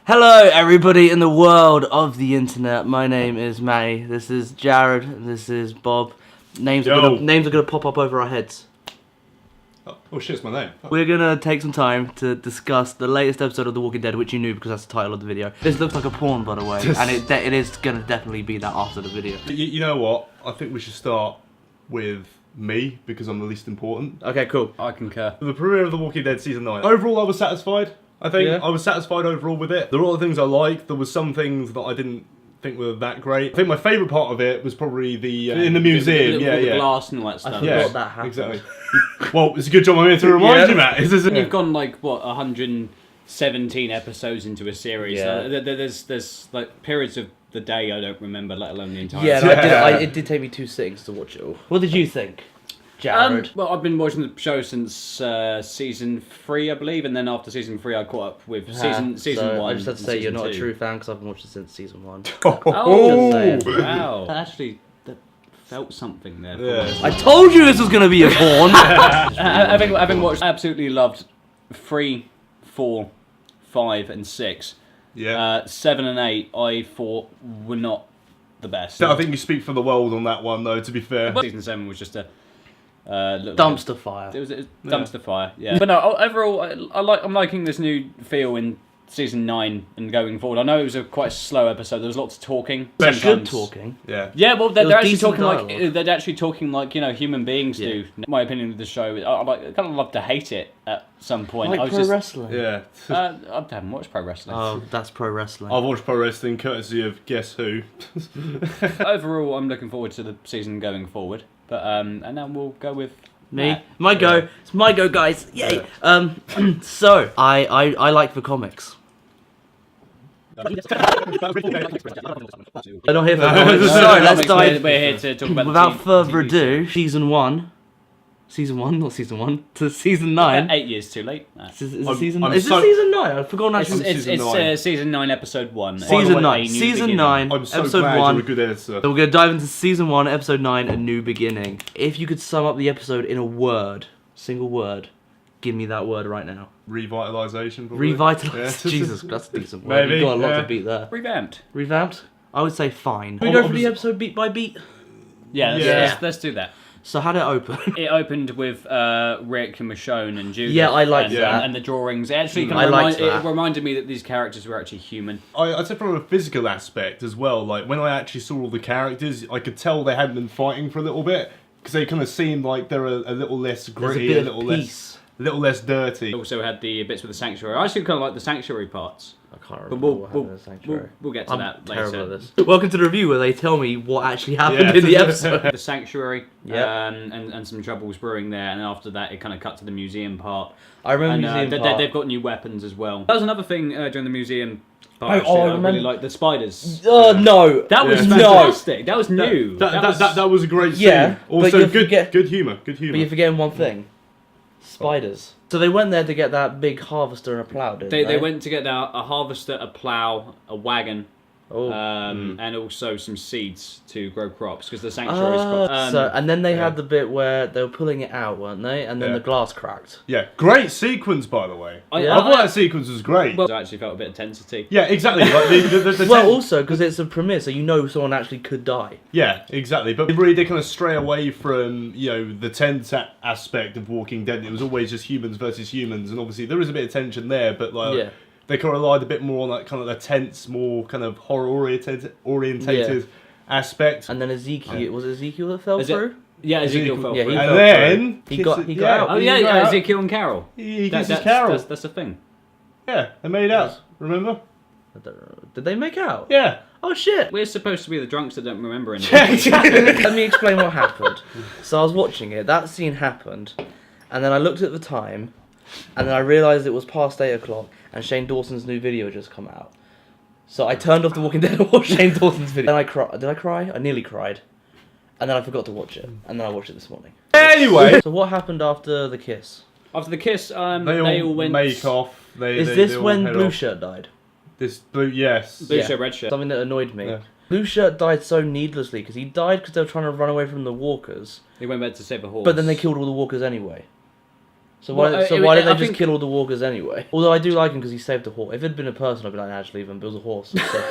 Hello, everybody in the world of the internet. My name is Matty. This is Jared. And this is Bob. Names are gonna pop up over our heads. Oh shit, it's my name. Oh. We're gonna take some time to discuss the latest episode of The Walking Dead, which you knew because that's the title of the video. This looks like a porn, by the way, and it is gonna definitely be that after the video. You know what? I think we should start with me because I'm the least important. Okay, cool. I concur. The premiere of The Walking Dead season 9. Overall, I was satisfied. I think Yeah. I was satisfied overall with it. There were a lot of things I liked. There was some things that I didn't think were that great. I think my favourite part of it was probably the in the museum. The glass and all that stuff. forgot that happened. Exactly. Well, it's a good job I'm here to remind you, Matt. You've gone like what 117 episodes into a series. Yeah. There's like periods of the day I don't remember, let alone the entire. Yeah, series. it did take me 2 seconds to watch it all. What did you think, Jared? Well, I've been watching the show since season 3, I believe, and then after season 3, I caught up with season so 1. I just have to say you're not a two. true fan because I've been watching it since season 1. Oh, Just saying. wow! Actually, that felt something there. Yeah. I told you this was gonna be a porn. Having watched, absolutely loved 3, 4, 5, and 6. Yeah. 7 and 8, I thought were not the best. I think you speak for the world on that one, though. To be fair. Season 7 was just a Dumpster fire. It was a dumpster fire, yeah. But no, overall, I'm liking this new feel in season 9 and going forward. I know it was a quite slow episode. There was lots of talking. Good sometimes. talking. Yeah. Yeah, well, It they're was actually decent talking like dialogue. they're actually talking like human beings do. In my opinion of the show, I kind of love to hate it at some point. Like I was pro just, wrestling. Yeah. I haven't watched pro wrestling. Oh, that's pro wrestling. I've watched pro wrestling courtesy of Guess Who. Overall, I'm looking forward to the season going forward. But and now we'll go with Me? Matt. My go. Yeah. It's my go, guys. Yay. Yeah. So, I like the comics. They're not here for the comics. So, let's dive. We're here to talk about. Without the further TV ado, season 1. Season 1, not season 1. To season 9. 8 years too late. No. Is it I'm season so- 9? I've forgotten It's, actually. it's, season it's 9. Season 9, episode 1. Season 9. A New Season Beginning. 9. I'm so episode glad 1. you're a good editor. So we're going to dive into season 1, episode 9, A New Beginning. If you could sum up the episode in a word, single word, give me that word right now. Revitalisation, probably. Revitalize. Yeah. Jesus, that's a decent word. Maybe, You've got a lot yeah. to beat there. Revamped. Revamped? I would say fine. Can we I'm- go I'm through the just- episode beat by beat? Yeah, Yeah. let's do that. So how'd it open? It opened with Rick and Michonne and Judith. Yeah, I liked and, that. And the drawings. It actually kind I of liked that. it reminded me that these characters were actually human. I'd say from a physical aspect as well, like when I actually saw all the characters, I could tell they hadn't been fighting for a little bit because they kind of seemed like they're a little less There's a gritty, bit a of little peace. less dirty. It also had the bits with the sanctuary. I actually kind of like the sanctuary parts. I can't But remember what happened in the sanctuary. we'll get to I'm that terrible later. at this. Welcome to the review where they tell me what actually happened Yeah. in the episode. The sanctuary, Yep. and some troubles brewing there, and after that it kind of cut to the museum part. I remember And museum part. they've got new weapons as well. That was another thing during the museum part. Oh, I I really remember- liked the spiders. No. That was Yeah. fantastic. That was new. That was a great scene. Yeah, but Also, you good forget- humour. Good But you're humour. forgetting one thing. Spiders. So they went there to get that big harvester and a plough, didn't they? They went to get a harvester, a plough, a wagon, Oh. and also some seeds to grow crops because the sanctuary's crops. So, and then they yeah. had the bit where they were pulling it out, weren't they? And then Yeah. the glass cracked. Yeah, great sequence, by the way. I Yeah. thought that sequence was great. Well, I actually felt a bit of tensity. Yeah, exactly. Like the Well, ten- also because it's a premiere, so you know someone actually could die. Yeah, exactly. But really, they kind of stray away from the tense aspect of Walking Dead. It was always just humans versus humans, and obviously there is a bit of tension there. But like, Yeah. they kind of relied a bit more on that kind of the tense, more kind of horror orientated aspect. And then Ezekiel, was it Ezekiel that fell Is it- through? Yeah, Ezekiel fell Yeah, through. he And fell then He got out. Oh yeah, Ezekiel and Carol. He That- kisses Carol. That's a thing. Yeah, they made out. Remember? I don't know. Did they make out? Yeah. Oh shit! We're supposed to be the drunks that don't remember anything. Let me explain what happened. So I was watching it, that scene happened, and then I looked at the time, and then I realised it was past 8 o'clock, and Shane Dawson's new video had just come out. So I turned off The Walking Dead and watched Shane Dawson's video. Then I cried. Did I cry? I nearly cried. And then I forgot to watch it, and then I watched it this morning. Anyway, So what happened after the kiss? After the kiss, they they all went. make off. Is they this all when head Blue off. Shirt died? This blue, yes. Blue Yeah. shirt, red shirt. Something that annoyed me. Yeah. Blue Shirt died so needlessly, because he died because they were trying to run away from the walkers, He went back to save a horse. but then they killed all the walkers anyway. So why Well, didn't they I just think- kill all the walkers anyway? Although I do like him because he saved a horse. If it had been a person, I'd be like, nah, just leave him. But it was a horse. So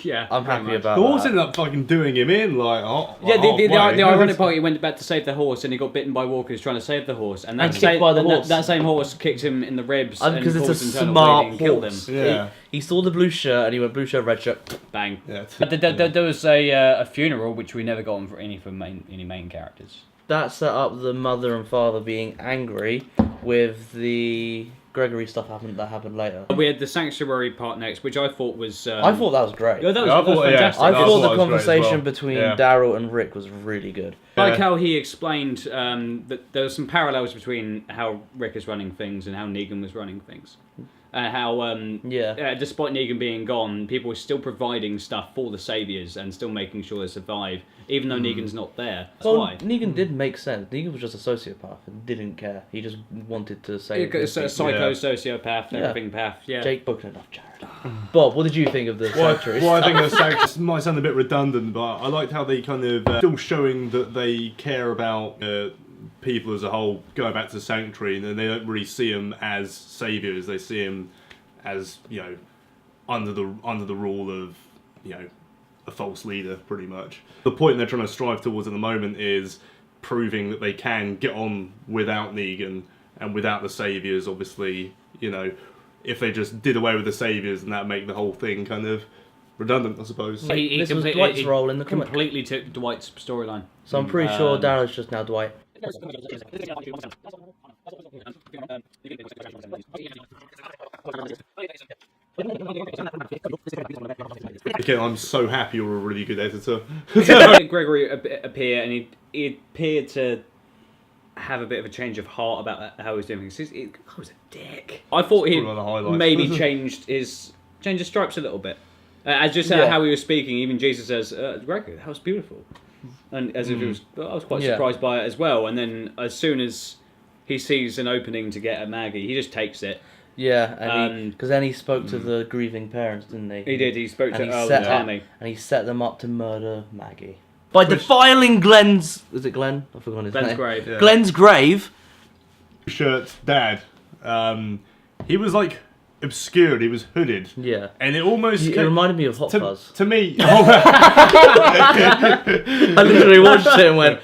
Yeah, I'm pretty happy much. about The horse that. ended up fucking doing him in, like, Yeah, the why? ironic part, he went back to save the horse and he got bitten by walkers trying to save the horse. And, And kicked by the horse. That same horse kicked him in the ribs and Because it's a caused internal smart bleeding and killed him. horse. Yeah. He saw the blue shirt and he went blue shirt, red shirt. Bang. Yeah. But there was a funeral which we never got on for any main characters. That set up the mother and father being angry with the Gregory stuff that happened later. We had the sanctuary part next, which I thought was. I thought that was great. Yeah, that was, Yeah, I that was thought- yeah. fantastic. I That's thought what the was great as conversation well. between Yeah. Daryl and Rick was really good. I like Yeah. how he explained that there were some parallels between how Rick is running things and how Negan was running things. How despite Negan being gone, people were still providing stuff for the Saviors and still making sure they survive, even though Negan's not there. That's Well, why. Negan did make sense. Negan was just a sociopath and didn't care. He just wanted to save It's a his psycho, Yeah. sociopath, Yeah. everything path. Yeah. people. Jake broken enough, Jared. Bob, what did you think of the sanctuary? Well, I think the sanctuary might sound a bit redundant, but I liked how they kind of still showing that they care about people as a whole, going back to the sanctuary, and then they don't really see them as saviors. They see them as, you know, under the rule of, you know, a false leader, pretty much. The point they're trying to strive towards at the moment is proving that they can get on without Negan and without the saviors. Obviously, you know, if they just did away with the saviors, then that'd make the whole thing kind of redundant, I suppose. This was Dwight's role in the comic. completely took Dwight's storyline. So I'm pretty sure Daryl's just now Dwight. Again, I'm so happy you're a really good editor. Gregory appear, and he appeared to have a bit of a change of heart about how he was doing things. He was a dick. I thought he'd Probably one of the highlights. maybe changed his stripes a little bit. As just Yeah. how he was speaking, even Jesus says, Gregory, that was beautiful. And as if it was, I was quite Yeah. surprised by it as well. And then as soon as he sees an opening to get at Maggie, he just takes it. Yeah, and because then he spoke Mm. to the grieving parents, didn't he? He did, he spoke And to he Earl set and up, Tammy. and he set them up to murder Maggie by defiling Glenn's. Is it Glenn? I forgot his Glenn's name. grave. Yeah. Glenn's grave. Shirt's dad, he was like obscured, he was hooded. Yeah, And it almost it reminded me of Hot to, Fuzz. to me. I literally watched it and went,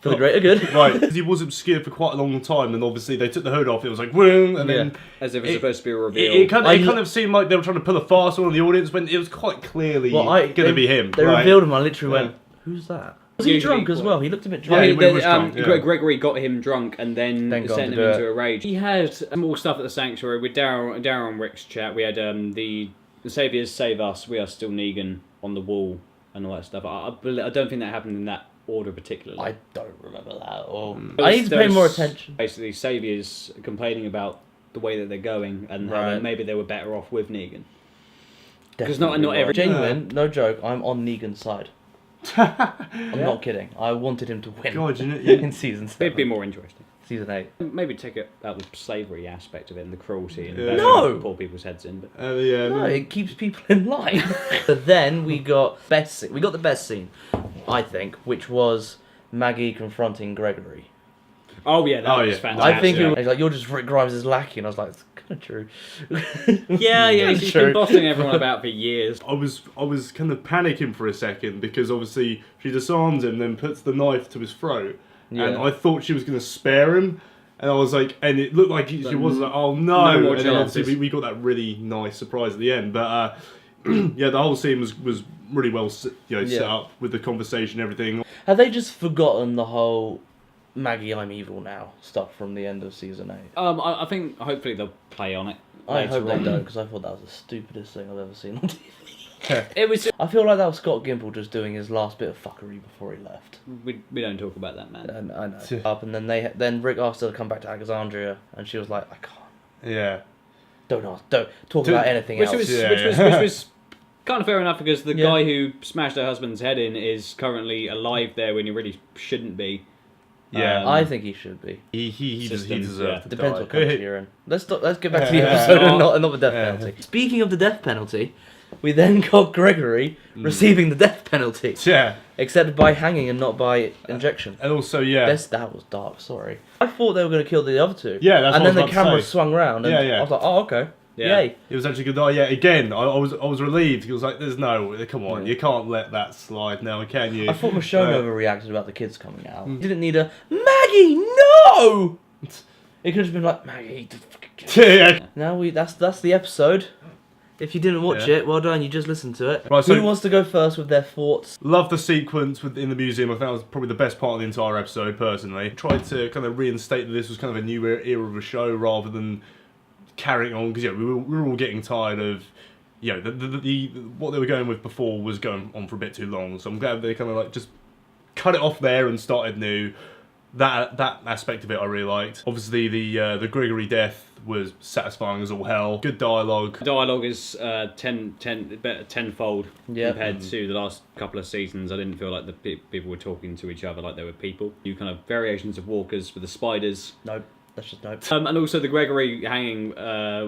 for the greater good. Right, he was obscured for quite a long time, and obviously they took the hood off. It was like, boom, and then As if it's It- supposed to be a reveal. it kind of seemed like they were trying to pull a fast one on the audience when it was quite clearly going to be him. They right? revealed him. I literally Yeah. went, "Who's that?" Was he Usually- drunk as well? He looked a bit Yeah, drunk. he then, was drunk, yeah. Gregory got him drunk and then Then got sent him him to do into it. a rage. He had more stuff at the sanctuary with Daryl and Rick's chat. We had the Saviors Save Us, We Are Still Negan on the wall and all that stuff. I don't think that happened in that order particularly. I don't remember that at all. There I was- need to there pay was more attention. Basically, Saviors complaining about the way that they're going and how Right. that maybe they were better off with Negan. Definitely not every- genuine, no joke. I'm on Negan's side. I'm not kidding. I wanted him to win God, you know, in season 7. It'd be more interesting. Season 8. Maybe take it out the slavery aspect of it and the cruelty and Yeah. bashing No! poor people's heads in. But yeah, No, it keeps people in line. But then we got the best scene, I think, which was Maggie confronting Gregory. oh yeah, that Oh, was yeah. fantastic. I think yeah. it was like, "You're just Rick Grimes' lackey," and I was like, "It's kind of true." Yeah, he's True. been bossing everyone about for years. I was kind of panicking for a second because obviously she disarms him, then puts the knife to his throat, and Yeah. I thought she was going to spare him, and I was like, and it looked like she was like, oh no, no more and then obviously chances. we got that really nice surprise at the end, but yeah, the whole scene was really well set Yeah. up with the conversation and everything. Have they just forgotten the whole Maggie, I'm evil now stuff from the end of season 8? I think hopefully they'll play on it. I later hope they on. don't, because I thought that was the stupidest thing I've ever seen on TV. It was. I feel like that was Scott Gimple just doing his last bit of fuckery before he left. We don't talk about that, man. And I know. Up and then Rick asked her to come back to Alexandria, and she was like, "I can't. Yeah, Don't talk about anything Which else." was, Yeah, which yeah. was kind of fair enough because the Yeah. guy who smashed her husband's head in is currently alive there when he really shouldn't be. Yeah. I think he should be. He Systems, deserves to Depends die. what country you're in. Let's get back to the episode and not the death Yeah. penalty. Speaking of the death penalty, we then got Gregory receiving the death penalty. Yeah. Except by hanging and not by injection. And also, yeah. That was dark, sorry. I thought they were going to kill the other two. Yeah, that's and what then I was the about to camera say. swung round and Yeah. I was like, oh, okay. Yeah. Yay. It was actually good. Yeah, again, I was relieved. He was like, "There's no, come on, you can't let that slide now, can you?" I thought Michonne overreacted about the kids coming out. He didn't need a Maggie, no! It could have been like, Maggie, Yeah. now that's the episode. If you didn't watch Yeah. it, well done, you just listened to it. Right, so- Who wants to go first with their thoughts? Love the sequence in the museum. I found it was probably the best part of the entire episode, personally. Tried to kind of reinstate that this was kind of a new era of a show rather than carrying on, because we were all getting tired of, the what they were going with before was going on for a bit too long. So I'm glad they kind of like just cut it off there and started new. That aspect of it I really liked. Obviously the Gregory death was satisfying as all hell. Good dialogue. Dialogue is tenfold Yep. compared to the last couple of seasons. I didn't feel like the people were talking to each other like they were people. New kind of variations of walkers with the spiders. Nope, that's just nope. And also the Gregory hanging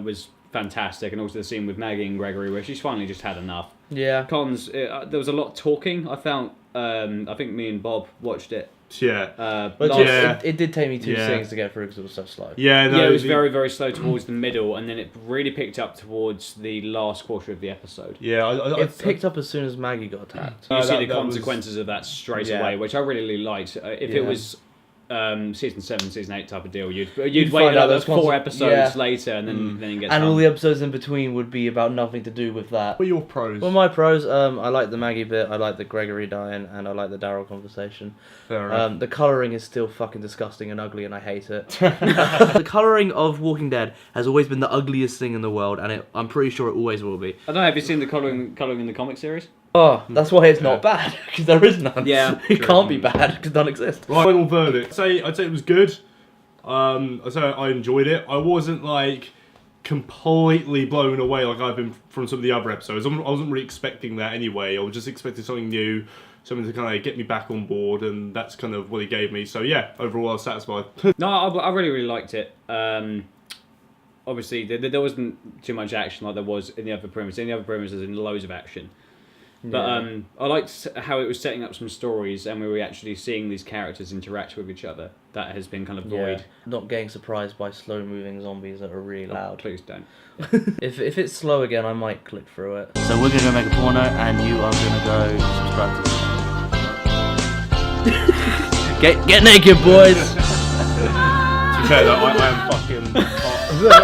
was fantastic, and also the scene with Maggie and Gregory where she's finally just had enough. Yeah. Cons, there was a lot of talking. I found, I think me and Bob watched it. Yeah. But Yeah. it did take me two Yeah. scenes to get through because it was so slow. Yeah, no, Yeah, it was very, very slow towards the middle, and then it really picked up towards the last quarter of the episode. Yeah, It picked up as soon as Maggie got attacked. You see that the was- consequences of that straight Yeah. away, which I really liked. If Yeah. it was season 7, season 8 type of deal, you'd You'd wait find out another those 4 conse- episodes yeah. later, and then it gets And all done. the episodes in between would be about nothing to do with that. What are your pros? Well, my pros, I like the Maggie bit, I like the Gregory dying, and I like the Daryl conversation. Fair enough. The colouring is still fucking disgusting and ugly, and I hate it. The colouring of Walking Dead has always been the ugliest thing in the world, and I'm pretty sure it always will be. I don't know, have you seen the colouring in the comic series? Oh, that's why it's not bad, because there is none. Yeah, It true. can't be bad, because none exist. Right, final verdict. I'd say it was good. I'd say I enjoyed it. I wasn't like completely blown away like I've been from some of the other episodes. I wasn't really expecting that anyway. I was just expecting something new, something to kind of get me back on board, and that's kind of what he gave me. So yeah, overall I was satisfied. No, I really, really liked it. Obviously, there wasn't too much action like there was in the other premise. In the other premise, there's loads of action. But I liked how it was setting up some stories, and we were actually seeing these characters interact with each other. That has been kind of void. Not getting surprised by slow-moving zombies that are really loud. Please don't. If it's slow again, I might click through it. So we're gonna go make a porno, and you are gonna go subscribe to the Get naked, boys! To be fair though, I am fucking